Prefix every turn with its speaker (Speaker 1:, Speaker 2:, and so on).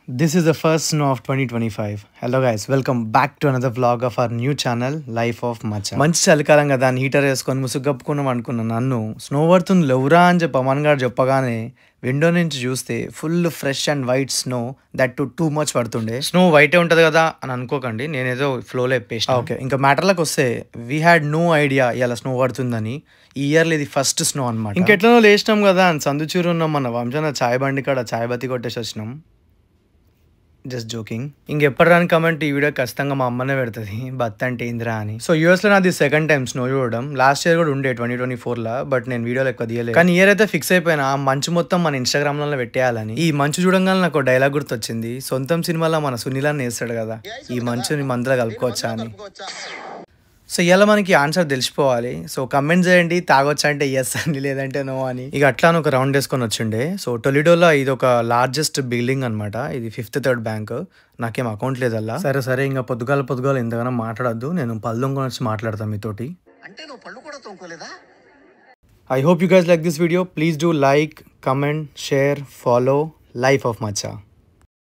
Speaker 1: This is the first snow of 2025. Hello guys, welcome back to another vlog of our new channel, Life of Macha. మంచి చలికాలం కదా అని heater వేసుకొని ముసుగప్పుకున్నాం అనుకున్నాను. నన్ను స్నో పడుతుంది లేవురా అని చెప్పి అమన్ గారు చెప్పగానే విండో నుంచి చూస్తే full fresh and white snow, that too much పడుతుండే. స్నో వైటే ఉంటుంది కదా అని అనుకోకండి, నేనేదో ఫ్లోలో చెప్పేసి. ఓకే, ఇంకా మ్యాటర్లకు వస్తే వీ హ్యాడ్ నో ఐడియా ఇలా స్నో పడుతుందని. ఈ ఇయర్లో ఇది ఫస్ట్ స్నో అనమాట. ఇంకెట్లనో లేచినాం కదా అని సందుచూరు ఉన్నాం మన వంశన చాయ్ బండి కాడ చాయ్ బతి కొట్టేసి వచ్చినాం. Just joking. ఇంకెప్పుడు రాని కమెంట్ ఈ వీడియో ఖచ్చితంగా మా అమ్మనే పెడుతుంది, బత్ అంటే ఏంద్రా అని. సో యూఎస్లో నాది సెకండ్ టైం స్నో చూడడం. లాస్ట్ ఇయర్ కూడా ఉండే 2024లో, బట్ నేను వీడియోలో ఎక్కువ తీయలేదు. కానీ ఇయర్ అయితే ఫిక్స్ అయిపోయినా ఆ మంచు మొత్తం మన ఇన్స్టాగ్రామ్లో పెట్టేయాలని. ఈ మంచు చూడంగానే నాకు డైలాగ్ గుర్తొచ్చింది, సొంతం సినిమాలో మన సునీలాన్ని వేస్తాడు కదా, ఈ మంచుని మందులో కలుపుకోవచ్చా అని. సో ఇలా మనకి ఆన్సర్ తెలిసిపోవాలి. సో కమెంట్ చేయండి, తాగొచ్చా అంటే ఎస్ అని, లేదంటే నో అని. ఇక అట్లా ఒక రౌండ్ వేసుకొని వచ్చిండే. సో టొలిడోలో ఇది ఒక లార్జెస్ట్ బిల్డింగ్ అనమాట. ఇది 5th థర్డ్ బ్యాంక్. నాకేం అకౌంట్ లేదల్లా. సరే ఇంకా పొద్దుగాల ఎంతగానో మాట్లాడద్దు, నేను పళ్ళు దొంగకొని వచ్చి మాట్లాడతాను మీతోటి. I hope you guys like this video. Please do like, comment, share, follow Life of Macha.